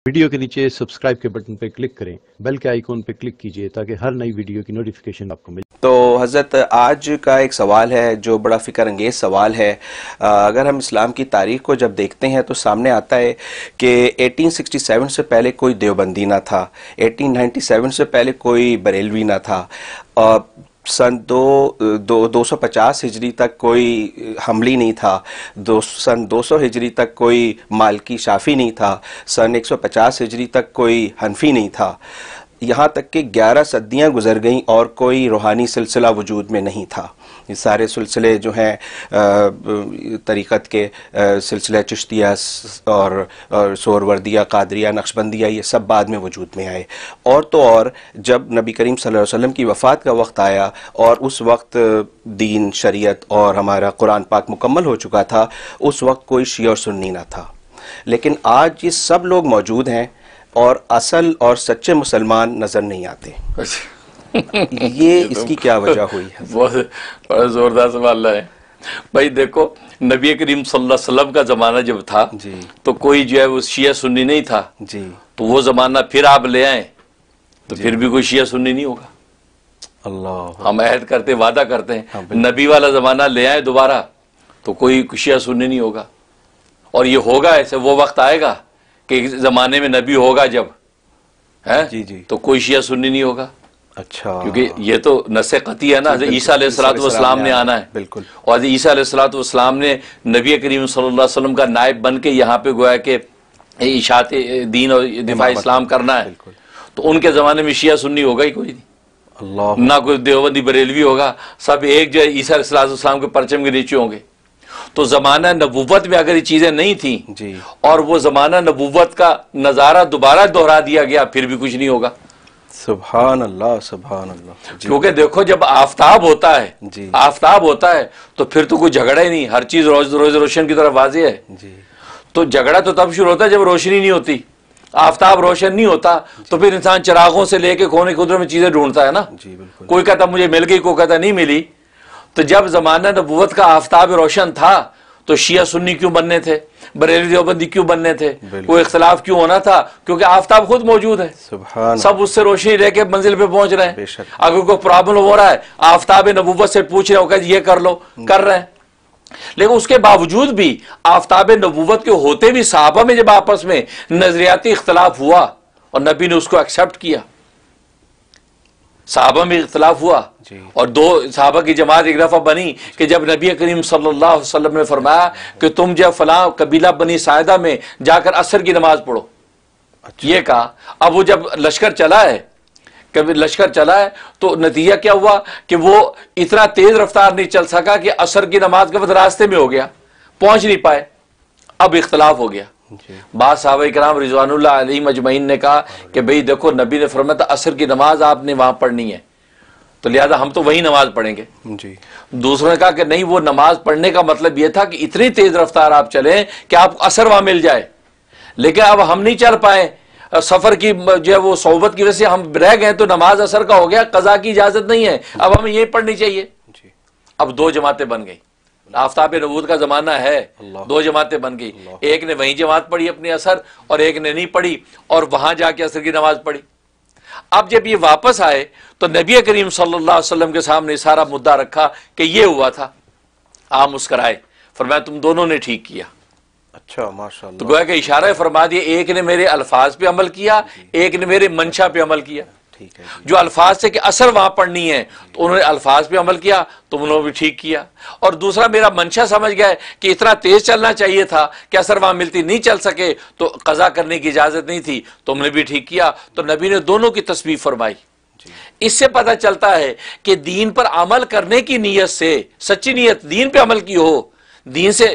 Video کے نیچے subscribe کے بٹن پہ کلک کریں، بیل کے آئیکن پہ کلک کیجئے تاکہ ہر نئی ویڈیو کی نوٹیفیکیشن آپ کو ملے۔ تو حضرت آج کا ایک سوال ہے جو بڑا فکر انگیز سوال ہے۔ اگر ہم اسلام کی تاریخ کو جب دیکھتے ہیں تو سامنے آتا ہے کہ 1867 سے پہلے کوئی دیوبندی نہ تھا، 1897 سے پہلے کوئی بریلوی نہ تھا، سن 250 ہجری تک کوئی حملی نہیں تھا، سن 200 ہجری تک کوئی مالکی شافی نہیں تھا، سن 150 ہجری تک کوئی حنفی نہیں تھا، یہاں تک کہ 11 صدیاں گزر گئیں اور کوئی روحانی سلسلہ وجود میں نہیں تھا۔ یہ سارے سلسلے جو ہیں طریقت کے سلسلہ چشتیہ اور سہروردیہ، قادریہ، نقشبندیہ، یہ سب بعد میں وجود میں آئے۔ اور تو اور جب نبی کریم صلی اللہ علیہ وسلم کی وفات کا وقت آیا اور اس وقت دین، شریعت اور ہمارا قرآن پاک مکمل ہو چکا تھا، اس وقت کوئی شیعہ اور سنی نہ تھا۔ لیکن آج یہ سب لوگ موجود ہیں اور اصل اور سچے مسلمان نظر نہیں آتے۔ یہ اس کی کیا وجہ ہوئی ہے؟ بہت زوردار سوال ہے بھائی۔ دیکھو، نبی کریم صلی اللہ علیہ وسلم کا زمانہ جب تھا تو کوئی جو ہے وہ شیعہ سنی نہیں تھا، تو وہ زمانہ پھر آپ لے آئیں تو پھر بھی کوئی شیعہ سنی نہیں ہوگا۔ اللہ، ہم عہد کرتے، وعدہ کرتے ہیں، نبی والا زمانہ لے آئیں دوبارہ تو کوئی شیعہ سنی نہیں ہوگا۔ اور یہ ہوگا ایسے، وہ وقت آئے گا کہ زمانے میں نبی ہوگا جب ہے تو کوئی شیعہ سنی نہیں ہوگا۔ اچھا، کیونکہ یہ تو نص قطعی ہے نا، حضرت عیسیٰ علیہ السلام نے آنا ہے، بالکل، اور حضرت عیسیٰ علیہ السلام نے نبی کریم صلی اللہ علیہ وسلم کا نائب بن کے یہاں پہ گویا کہ اشاعت دین اور دفاع اسلام کرنا ہے، تو ان کے زمانے میں شیعہ سنی ہوگا ہی کوئی نہیں، اللہ، نہ کوئی دیوبندی بریلوی ہوگا، سب ایک جو ہے عیسیٰ علیہ السلام کے پرچم کے نیچے ہوں گے۔ تو زمانہ نبوت میں اگر یہ چیزیں نہیں تھیں اور وہ زمانہ نبوت کا نظارہ دوبارہ دہرا دیا گیا، پھر بھی کچھ نہیں ہوگا۔ سبحان اللہ، سبحان اللہ۔ کیونکہ دیکھو، جب آفتاب ہوتا ہے، آفتاب ہوتا ہے تو پھر تو کوئی جھگڑا ہی نہیں، ہر چیز روز روشن کی طرف واضح ہے۔ تو جھگڑا تو تب شروع ہوتا ہے جب روشنی نہیں ہوتی، آفتاب روشن نہیں ہوتا، تو پھر انسان چراغوں سے لے کے کونے خدرے میں چیزیں ڈھونڈتا ہے نا، کوئی کہتا مجھے مل گئی، کوئی کہتا نہیں ملی۔ تو جب زمانہ نبوت کا آفتاب روشن تھا تو شیعہ سنی کیوں بننے تھے، بریلوی دیوبندی کیوں بننے تھے، کوئی اختلاف کیوں ہونا تھا؟ کیونکہ آفتاب خود موجود ہے، سب اس سے روشنی لے کے منزل پہ پہنچ رہے ہیں۔ اگر کوئی پرابلم ہو رہا ہے، آفتاب نبوت سے پوچھ رہے ہو کہ یہ کر لو، کر رہے ہیں۔ لیکن اس کے باوجود بھی آفتاب نبوت کے ہوتے بھی صحابہ میں جب آپس میں نظریاتی اختلاف ہوا اور نبی نے اس کو ایکسپٹ کیا، صحابہ میں اختلاف ہوا اور دو صحابہ کی جماعت ایک دفعہ بنی کہ جب نبی کریم صلی اللہ علیہ وسلم نے فرمایا کہ تم جب فلاں قبیلہ بنی ساعدہ میں جا کر عصر کی نماز پڑھو، یہ کہا۔ اب وہ جب لشکر چلا ہے، کبھی لشکر چلا ہے تو نتیجہ کیا ہوا کہ وہ اتنا تیز رفتار نہیں چل سکا کہ عصر کی نماز کے وقت راستے میں ہو گیا، پہنچ نہیں پائے، اب اختلاف ہو گیا۔ بعض صحابہ کرام رضوان اللہ علیہم اجمعین نے کہا کہ بھئی دیکھو، نبی نے فرمایا تھا عصر کی نماز آپ نے وہاں پڑھنی ہے، تو لہذا ہم تو وہی نماز پڑھیں گے۔ دوسروں نے کہا کہ نہیں، وہ نماز پڑھنے کا مطلب یہ تھا کہ اتنی تیز رفتار آپ چلیں کہ آپ کو عصر وہاں مل جائے، لیکن اب ہم نہیں چل پائے، سفر کی جو ہے وہ صحبت کی وجہ سے ہم رہ گئے، تو نماز عصر کا ہو گیا، قضا کی اجازت نہیں ہے، اب ہمیں یہ پڑھنی چاہیے۔ اب دو جماعتیں بن گئی، آفتاب نبوت کا زمانہ ہے، دو جماعتیں بن گئی، ایک نے وہیں جماعت پڑھی اپنی عصر اور ایک نے نہیں پڑھی اور وہاں جا کے عصر کی نماز پڑھی۔ اب جب یہ واپس آئے تو نبی کریم صلی اللہ علیہ وسلم کے سامنے سارا مدعا رکھا کہ یہ ہوا تھا، آپ مسکرائے، فرمایا تم دونوں نے ٹھیک کیا۔ اچھا، ماشاءاللہ۔ تو گویا کہ اشارہ فرما دیا، ایک نے میرے الفاظ پہ عمل کیا، ایک نے میرے منشا پہ عمل کیا۔ جو الفاظ سے کہ اثر وہاں پڑھنی ہے تو انہوں نے الفاظ پہ عمل کیا، تو انہوں نے بھی ٹھیک کیا، اور دوسرا میرا منشا سمجھ گئے کہ اتنا تیز چلنا چاہیے تھا کہ اثر وہاں ملتی نہیں چل سکے تو قضا کرنے کی اجازت نہیں تھی، تو ہم نے بھی ٹھیک کیا۔ تو نبی نے دونوں کی تسبیح فرمائی۔ اس سے پتہ چلتا ہے کہ دین پر عمل کرنے کی نیت سے، سچی نیت دین پہ عمل کی ہو، دین سے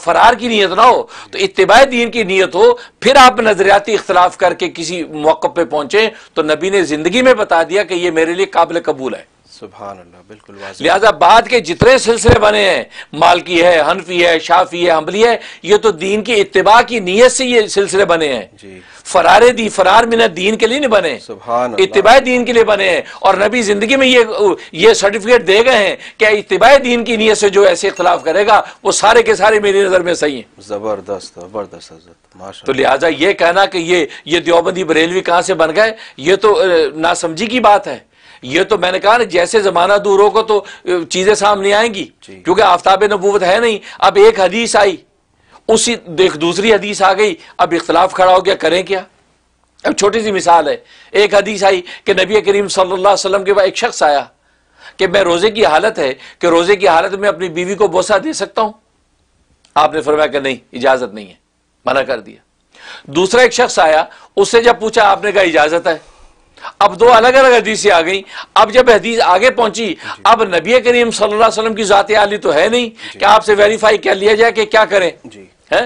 فرار کی نیت نہ ہو، تو اتباع دین کی نیت ہو، پھر آپ نظریاتی اختلاف کر کے کسی موقع پہ پہنچے تو نبی نے زندگی میں بتا دیا کہ یہ میرے لیے قابل قبول ہے۔ سبحان اللہ، بالکل واضح۔ لہذا بعد کے جتنے سلسلے بنے ہیں، مالکی ہے، حنفی ہے، شافعی ہے، حنبلی ہے، یہ تو دین کی اتباع کی نیت سے یہ سلسلے بنے ہیں، جی فرار من الدین کے لیے نہیں بنے، سبحان اللہ، اتباع دین کے لیے بنے ہیں۔ اور نبی زندگی میں یہ سرٹیفکیٹ دے گئے ہیں کہ اتباع دین کی نیت سے جو ایسے اختلاف کرے گا وہ سارے کے سارے میری نظر میں صحیح ہیں۔ زبردست زبردست حضرت، ماشاء تو اللہ۔ لہٰذا یہ کہنا کہ یہ دیوبندی بریلوی کہاں سے بن گئے، یہ تو ناسمجھی کی بات ہے۔ یہ تو میں نے کہا نا، جیسے زمانہ دور ہوگا تو چیزیں سامنے آئیں گی، کیونکہ آفتاب نبوت ہے نہیں۔ اب ایک حدیث آئی، اسی دیکھ دوسری حدیث آ گئی، اب اختلاف کھڑا ہو گیا، کریں کیا؟ اب چھوٹی سی مثال ہے، ایک حدیث آئی کہ نبی کریم صلی اللہ علیہ وسلم کے بعد ایک شخص آیا کہ میں روزے کی حالت ہے کہ روزے کی حالت میں اپنی بیوی کو بوسہ دے سکتا ہوں؟ آپ نے فرمایا کہ نہیں، اجازت نہیں ہے، منع کر دیا۔ دوسرا ایک شخص آیا، اس سے جب پوچھا، آپ نے کہا اجازت ہے۔ اب دو الگ الگ حدیثیں آ گئیں۔ اب جب حدیث آگے پہنچی، اب نبی کریم صلی اللہ علیہ وسلم کی ذات عالی تو ہے نہیں کہ آپ سے ویریفائی کر لیا جائے کہ کیا کریں، ہے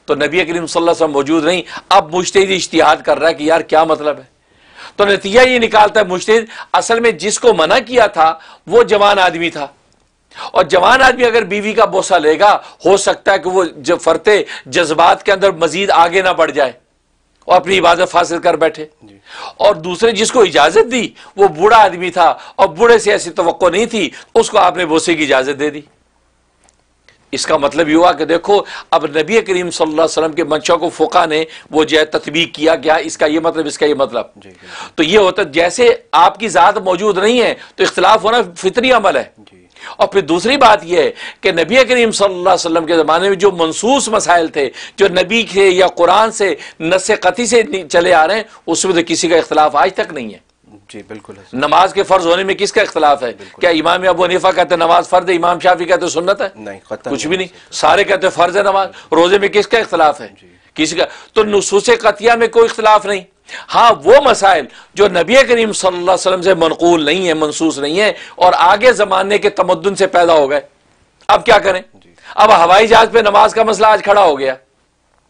تو نبی کریم صلی اللہ علیہ وسلم موجود نہیں۔ اب مجتہد اجتہاد کر رہا ہے کہ یار کیا مطلب ہے، تو نتیجہ یہ نکالتا ہے مجتہد اصل میں جس کو منع کیا تھا وہ جوان آدمی تھا، اور جوان آدمی اگر بیوی کا بوسہ لے گا، ہو سکتا ہے کہ وہ فرتے جذبات کے اندر مزید آگے نہ بڑھ جائے اور اپنی عبادت فاسد کر بیٹھے۔ اور دوسرے جس کو اجازت دی وہ بوڑھا آدمی تھا، اور بوڑھے سے ایسی توقع نہیں تھی، اس کو آپ نے بوسے کی اجازت دے دی۔ اس کا مطلب یہ ہوا کہ دیکھو، اب نبی کریم صلی اللہ علیہ وسلم کے منشا کو فقہ نے وہ جو ہے تطبیق کیا گیا، اس کا یہ مطلب، اس کا یہ مطلب۔ تو یہ ہوتا جیسے آپ کی ذات موجود نہیں ہے تو اختلاف ہونا فطری عمل ہے۔ اور پھر دوسری بات یہ ہے کہ نبی کریم صلی اللہ علیہ وسلم کے زمانے میں جو منصوص مسائل تھے، جو نبی کے یا قرآن سے نص قطعی سے چلے آ رہے ہیں، اس میں تو کسی کا اختلاف آج تک نہیں ہے۔ جی بالکل۔ نماز کے فرض ہونے میں کس کا اختلاف ہے؟ کیا امام ابو حنیفہ کہتے ہیں نماز فرض ہے، امام شافعی کہتے ہیں سنت ہے؟ نہیں، قطعاً کچھ بھی نہیں، سارے کہتے ہیں فرض ہے نماز۔ روزے میں کس کا اختلاف ہے؟ کسی کا۔ تو نصوص قطعیہ میں کوئی اختلاف نہیں۔ ہاں وہ مسائل جو نبی کریم صلی اللہ علیہ وسلم سے منقول نہیں ہے، منصوص نہیں ہے، اور آگے زمانے کے تمدن سے پیدا ہو گئے، اب کیا کریں؟ اب ہوائی جہاز پہ نماز کا مسئلہ آج کھڑا ہو گیا،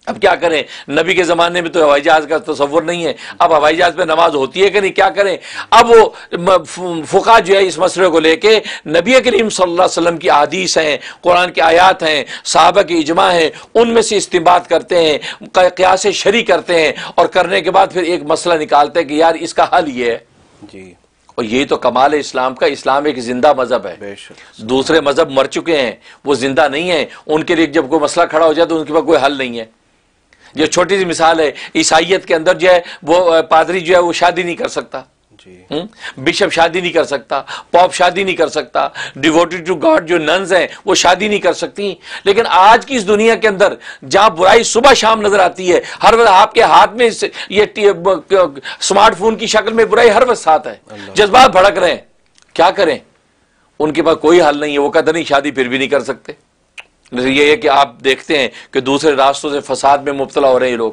اب کیا کریں؟ نبی کے زمانے میں تو ہوائی جہاز کا تصور نہیں ہے، اب ہوائی جہاز پہ نماز ہوتی ہے کہ نہیں، کیا کریں؟ اب وہ فقہ جو ہے اس مسئلے کو لے کے نبی کریم صلی اللہ علیہ وسلم کی احادیث ہیں، قرآن کی آیات ہیں، صحابہ کی اجماع ہیں، ان میں سے استنباط کرتے ہیں، قیاس شرعی کرتے ہیں، اور کرنے کے بعد پھر ایک مسئلہ نکالتے ہیں کہ یار اس کا حل یہ ہے۔ جی، اور یہی تو کمال ہے اسلام کا۔ اسلام ایک زندہ مذہب ہے، بے شک۔ دوسرے مذہب مر چکے ہیں، وہ زندہ نہیں ہیں، ان کے لیے جب کوئی مسئلہ کھڑا ہو جائے تو ان کے پاس کوئی حل نہیں ہے۔ یہ چھوٹی سی مثال ہے، عیسائیت کے اندر جو ہے وہ پادری جو ہے وہ شادی نہیں کر سکتا، جی، بشپ شادی نہیں کر سکتا، پوپ شادی نہیں کر سکتا، ڈیووٹیڈ ٹو گاڈ جو ننز ہیں وہ شادی نہیں کر سکتی۔ لیکن آج کی اس دنیا کے اندر جہاں برائی صبح شام نظر آتی ہے، ہر وقت آپ کے ہاتھ میں یہ اسمارٹ فون کی شکل میں برائی ہر وقت ساتھ ہے، جذبات بھڑک رہے ہیں، کیا کریں؟ ان کے پاس کوئی حل نہیں ہے، وہ کہتے نہیں شادی پھر بھی نہیں کر سکتے۔ یہ ہے کہ آپ دیکھتے ہیں کہ دوسرے راستوں سے فساد میں مبتلا ہو رہے ہیں لوگ،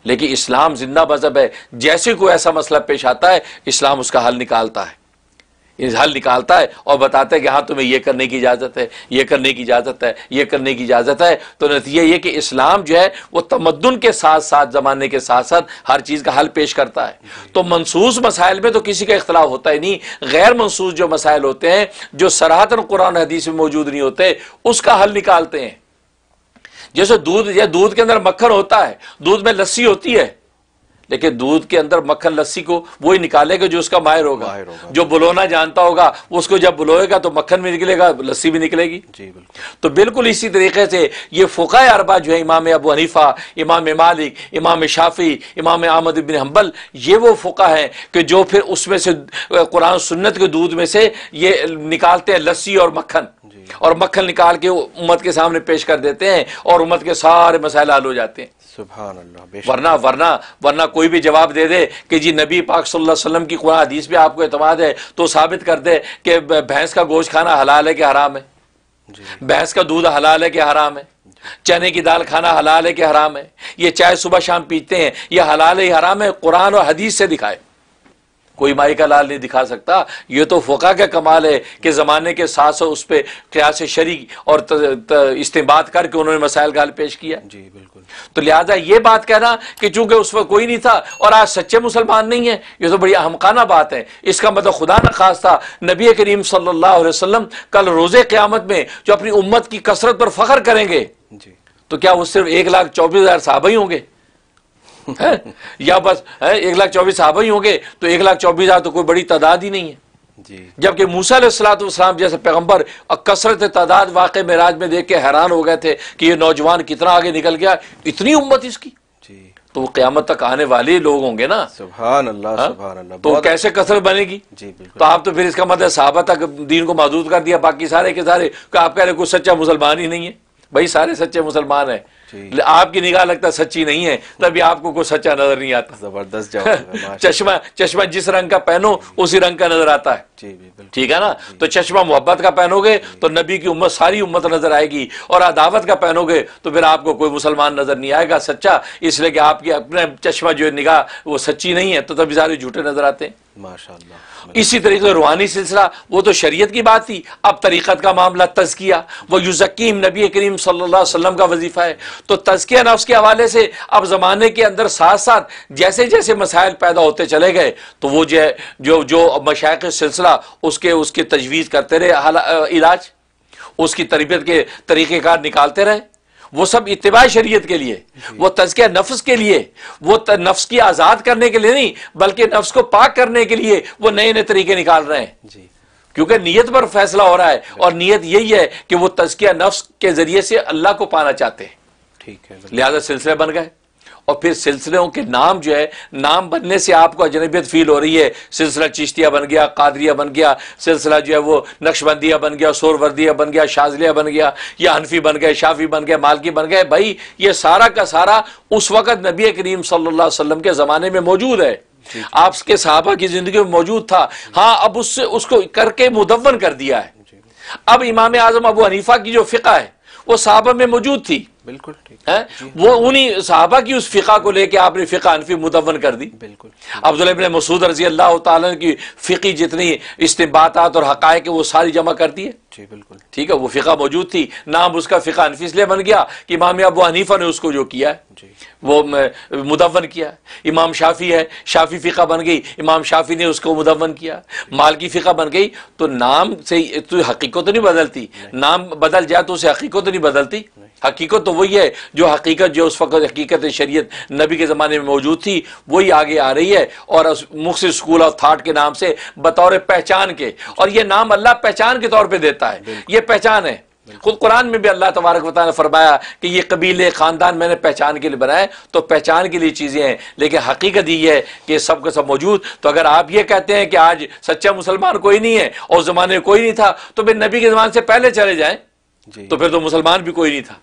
لیکن اسلام زندہ مذہب ہے۔ جیسے کوئی ایسا مسئلہ پیش آتا ہے، اسلام اس کا حل نکالتا ہے، حل نکالتا ہے اور بتاتا ہے کہ ہاں تمہیں یہ کرنے کی اجازت ہے، یہ کرنے کی اجازت ہے، یہ کرنے کی اجازت ہے۔ تو نتیجہ یہ کہ اسلام جو ہے وہ تمدن کے ساتھ ساتھ، زمانے کے ساتھ ساتھ ہر چیز کا حل پیش کرتا ہے۔ تو منصوص مسائل میں تو کسی کا اختلاف ہوتا ہی نہیں، غیر منصوص جو مسائل ہوتے ہیں، جو صراحتاً قرآن حدیث میں موجود نہیں ہوتے، اس کا حل نکالتے ہیں۔ جیسے دودھ کے اندر مکھن ہوتا ہے، دودھ میں لسی ہوتی ہے، لیکن دودھ کے اندر مکھن لسی کو وہی نکالے گا جو اس کا ماہر ہوگا، جو بلونا جانتا ہوگا، اس کو جب بلوئے گا تو مکھن بھی نکلے گا، لسی بھی نکلے گی۔ جی بالکل۔ تو بالکل اسی طریقے سے یہ فقہ اربعہ جو ہے، امام ابو حنیفہ، امام مالک، امام شافعی، امام احمد بن حنبل، یہ وہ فقہ ہیں کہ جو پھر اس میں سے قرآن سنت کے دودھ میں سے یہ نکالتے ہیں لسی اور مکھن، اور مکھن نکال کے امت کے سامنے پیش کر دیتے ہیں، اور امت کے سارے مسائل حل ہو جاتے ہیں۔ سبحان اللہ، بے شک۔ ورنہ کوئی بھی جواب دے دے کہ جی نبی پاک صلی اللہ علیہ وسلم کی قرآن حدیث پہ آپ کو اعتماد ہے تو ثابت کر دے کہ بھینس کا گوشت کھانا حلال ہے کہ حرام ہے، بھینس کا دودھ حلال ہے کہ حرام ہے، چنے کی دال کھانا حلال ہے کہ حرام ہے، یہ چائے صبح شام پیتے ہیں یہ حلال ہے حرام ہے، قرآن اور حدیث سے دکھائے۔ کوئی مائی کا لال نہیں دکھا سکتا. یہ تو فقہ کا کمال ہے کہ زمانے کے ساتھ اس پہ قیاس شرعی اور استنباط کر کے انہوں نے مسائل کا حل پیش کیا. جی بالکل. تو لہٰذا یہ بات کہنا کہ چونکہ اس وقت کوئی نہیں تھا اور آج سچے مسلمان نہیں ہیں، یہ تو بڑی احمقانہ بات ہے. اس کا مطلب خدا نہ خواستہ نبی کریم صلی اللہ علیہ وسلم کل روز قیامت میں جو اپنی امت کی کثرت پر فخر کریں گے جی تو کیا وہ صرف 1,24,000 صحابہ ہی ہوں گے؟ یا بس 1,24,000 صحابہ ہی ہوں گے؟ تو 1,24,000 تو کوئی بڑی تعداد ہی نہیں ہے. جی. جبکہ موسیٰ علیہ السلام جیسے پیغمبر کثرت تعداد واقع معراج میں دیکھ کے حیران ہو گئے تھے کہ یہ نوجوان کتنا آگے نکل گیا، اتنی امت اس کی. جی. تو وہ قیامت تک آنے والے لوگ ہوں گے نا. سبحان اللہ سبحان اللہ. تو کیسے کثرت بنے گی؟ جی بالکل. تو آپ تو پھر اس کا مطلب صحابہ تک دین کو محدود کر دیا، باقی سارے کے سارے کہ آپ کہہ رہے کوئی سچا مسلمان ہی نہیں ہے. بھائی سارے سچے مسلمان ہیں. آپ کی نگاہ لگتا سچی نہیں ہے تبھی آپ کو کوئی سچا نظر نہیں آتا. زبردست جواب. چشمہ جس رنگ کا پہنو اسی رنگ کا نظر آتا ہے. جی بالکل. ٹھیک ہے نا. تو چشمہ محبت کا پہنو گے تو نبی کی امت ساری امت نظر آئے گی، اور عداوت کا پہنو گے تو پھر آپ کو کوئی مسلمان نظر نہیں آئے گا سچا، اس لیے کہ آپ کی اپنے چشمہ جو نگاہ وہ سچی نہیں ہے، تو تبھی سارے جھوٹے نظر آتے ہیں. ماشاءاللہ. اسی طریقے سے روحانی سلسلہ وہ تو شریعت کی بات تھی. اب طریقت کا معاملہ تزکیہ وہ یزکیم نبی کریم صلی اللہ علیہ وسلم کا وظیفہ ہے. تو تزکیہ نفس کے حوالے سے اب زمانے کے اندر ساتھ ساتھ جیسے جیسے مسائل پیدا ہوتے چلے گئے تو وہ جو مشائخ سلسلہ اس کے تجویز کرتے رہے، علاج اس کی تربیت کے طریقہ کار نکالتے رہے. وہ سب اتباع شریعت کے لیے، وہ تزکیہ نفس کے لیے، وہ نفس کی آزاد کرنے کے لیے نہیں بلکہ نفس کو پاک کرنے کے لیے وہ نئے نئے طریقے نکال رہے ہیں. جی. کیونکہ نیت پر فیصلہ ہو رہا ہے، اور نیت یہی ہے کہ وہ تزکیہ نفس کے ذریعے سے اللہ کو پانا چاہتے ہیں. ٹھیک ہے. لہذا سلسلے بن گئے، اور پھر سلسلوں کے نام جو ہے، نام بننے سے آپ کو اجنبیت فیل ہو رہی ہے. سلسلہ چشتیہ بن گیا، قادریہ بن گیا، سلسلہ جو ہے وہ نقشبندیہ بن گیا، سوروردیہ بن گیا، شاذلیہ بن گیا، یا حنفی بن گئے، شافی بن گئے، مالکی بن گئے. بھائی یہ سارا کا سارا اس وقت نبی کریم صلی اللہ علیہ وسلم کے زمانے میں موجود ہے، آپ کے صحابہ کی زندگی میں موجود تھا. ہاں اب اس کو کر کے مدون کر دیا ہے. اب امام اعظم ابو حنیفہ کی جو فقہ ہے وہ صحابہ میں موجود تھی. بالکل ٹھیک ہے، وہ انہی صحابہ کی اس فقہ کو لے کے آپ نے فقہ حنفی مدون کر دی. بالکل. عبداللہ ابن مسعود رضی اللہ تعالیٰ کی فقی جتنی استنباطات اور حقائق وہ ساری جمع کر دی ہے. جی بالکل. ٹھیک ہے، وہ فقہ موجود تھی، نام اس کا فقہ حنفی اس لیے بن گیا کہ امام ابو حنیفہ نے اس کو جو کیا ہے جی وہ مدون کیا. امام شافی ہے، شافی فقہ بن گئی، امام شافی نے اس کو مدون کیا. مالکی فقہ بن گئی. تو نام سے تو حقیقت نہیں بدلتی، نام بدل جائے تو اسے حقیقت نہیں بدلتی. حقیقت تو وہی ہے جو حقیقت جو اس وقت حقیقت شریعت نبی کے زمانے میں موجود تھی وہی آگے آ رہی ہے، اور مختصر اسکول آف تھاٹ کے نام سے بطور پہچان کے. اور یہ نام اللہ پہچان کے طور پہ دیتا ہے، یہ پہچان ہے. خود قرآن میں بھی اللہ تبارک و تعالیٰ نے فرمایا کہ یہ قبیلے خاندان میں نے پہچان کے لیے بنائے. تو پہچان کے لیے چیزیں ہیں، لیکن حقیقت یہ ہے کہ سب کا سب موجود. تو اگر آپ یہ کہتے ہیں کہ آج سچا مسلمان کوئی نہیں ہے اور زمانے میں کوئی نہیں تھا تو پھر نبی کے زمانے سے پہلے چلے جائیں تو پھر تو مسلمان بھی کوئی نہیں تھا.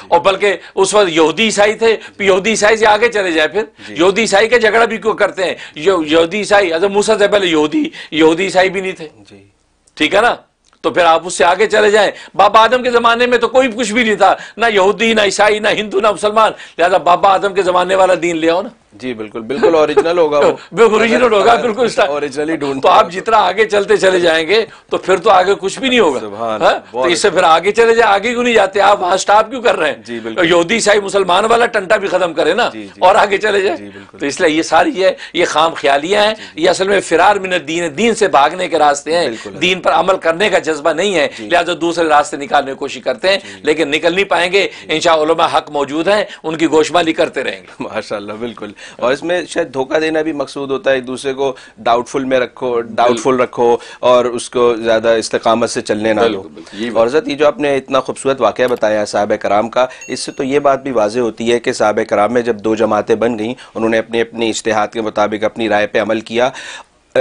اور بلکہ اس وقت یہودی عیسائی تھے، یہودی عیسائی سے آگے چلے جائے. پھر یہودی عیسائی کا جھگڑا بھی کیوں کرتے ہیں؟ یہودی عیسائی حضرت موسیٰ سے پہلے یہودی عیسائی بھی نہیں تھے. ٹھیک ہے نا. تو پھر آپ اس سے آگے چلے جائیں. بابا آدم کے زمانے میں تو کوئی کچھ بھی نہیں تھا، نہ یہودی نہ عیسائی نہ ہندو نہ مسلمان. لہذا بابا آدم کے زمانے والا دین لے آؤ نا. جی بالکل بالکل اوریجنل ہوگا، بالکل اوریجنل ہوگا، بالکل اوریجنلی ڈھونڈ. تو آپ جتنا آگے چلتے چلے جائیں گے تو پھر تو آگے کچھ بھی نہیں ہوگا. تو اس سے پھر آگے چلے جائیں. آگے کیوں نہیں جاتے آپ؟ وہاں سٹاپ کیوں کر رہے ہیں؟ یہودی عیسائی مسلمان والا ٹنٹا بھی ختم کرے نا اور آگے چلے جائیں. تو اس لیے یہ ساری یہ خام خیالیاں ہیں. یہ اصل میں فرار من الدین، دین سے بھاگنے کے راستے ہیں. دین پر عمل کرنے کا جذبہ نہیں ہے، لہٰذا دوسرے راستے نکالنے کی کوشش کرتے ہیں، لیکن نکل نہیں پائیں گے. انشاءاللہ علماء حق موجود ہیں، ان کی گوشمالی کرتے رہیں گے. ماشاءاللہ بالکل. اور اس میں شاید دھوکہ دینا بھی مقصود ہوتا ہے، ایک دوسرے کو ڈاؤٹ فل میں رکھو، ڈاؤٹ فل رکھو اور اس کو زیادہ استقامت سے چلنے نہ دو. اور حضرت یہ جو آپ نے اتنا خوبصورت واقعہ بتایا ہے صحابہ کرام کا، اس سے تو یہ بات بھی واضح ہوتی ہے کہ صحابہ کرام میں جب دو جماعتیں بن گئیں، انہوں نے اپنی اجتہاد کے مطابق اپنی رائے پہ عمل کیا.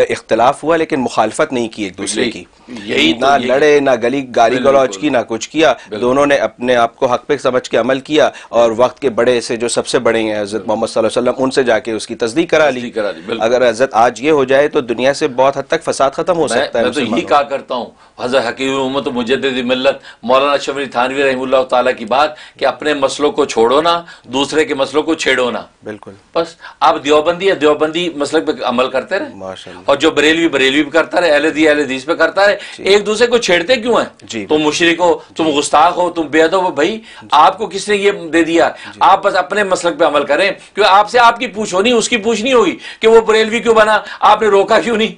اختلاف ہوا لیکن مخالفت نہیں کی ایک دوسرے کی، یہی نہ لڑے، نہ گالی گلوچ کی، نہ کچھ کیا، دونوں نے اپنے آپ کو حق پہ سمجھ کے عمل کیا، اور وقت کے بڑے سے جو سب سے بڑے ہیں حضرت محمد صلی اللہ علیہ وسلم، ان سے جا کے اس کی تصدیق کرا لی۔ اگر حضرت آج یہ ہو جائے تو دنیا سے بہت حد تک فساد ختم ہو سکتا ہے۔ میں تو یہی کہا کرتا ہوں، حضرت حکیم امت مجدد ملت مولانا اشرف علی تھانوی رحمہ اللہ تعالیٰ کی بات کہ اپنے مسئلوں کو چھوڑو نہ، دوسرے کے مسئلوں کو چھیڑو نہ۔ بالکل، بس آپ دیوبندی ہے، دیوبندی مسلک پہ عمل کرتے رہے، ماشاءاللہ، اور جو بریلوی بریلوی پہ کرتا رہے، اہل حدیث پہ کرتا رہے۔ ایک دوسرے کو چھیڑتے کیوں ہیں؟ تم مشرک ہو، تم گستاخ ہو، تم بے ادب ہو۔ بھائی آپ کو کس نے یہ دے دیا؟ آپ بس اپنے مسلک پہ عمل کریں، کیوں آپ سے آپ کی پوچھ ہونی، اس کی پوچھ نہیں ہوگی کہ وہ بریلوی کیوں بنا، آپ نے روکا کیوں نہیں،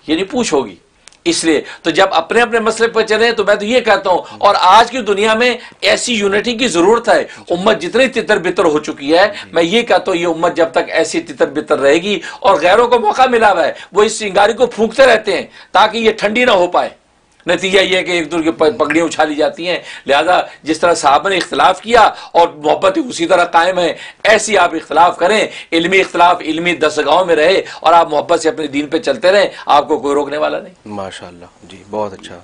یہ نہیں پوچھ ہوگی۔ اس لیے تو جب اپنے اپنے مسئلے پر چلیں تو میں تو یہ کہتا ہوں، اور آج کی دنیا میں ایسی یونٹی کی ضرورت ہے۔ امت جتنی تتر بتر ہو چکی ہے، میں یہ کہتا ہوں یہ امت جب تک ایسی تتر بتر رہے گی اور غیروں کو موقع ملا ہوا ہے، وہ اس چنگاری کو پھونکتے رہتے ہیں تاکہ یہ ٹھنڈی نہ ہو پائے، نتیجہ یہ ہے کہ ایک دوسرے کی پگڑیاں اچھالی جاتی ہیں۔ لہذا جس طرح صحابہ نے اختلاف کیا اور محبت اسی طرح قائم ہے، ایسی آپ اختلاف کریں، علمی اختلاف علمی دستگاہوں میں رہے، اور آپ محبت سے اپنے دین پہ چلتے رہیں، آپ کو کوئی روکنے والا نہیں۔ ماشاءاللہ، جی بہت اچھا۔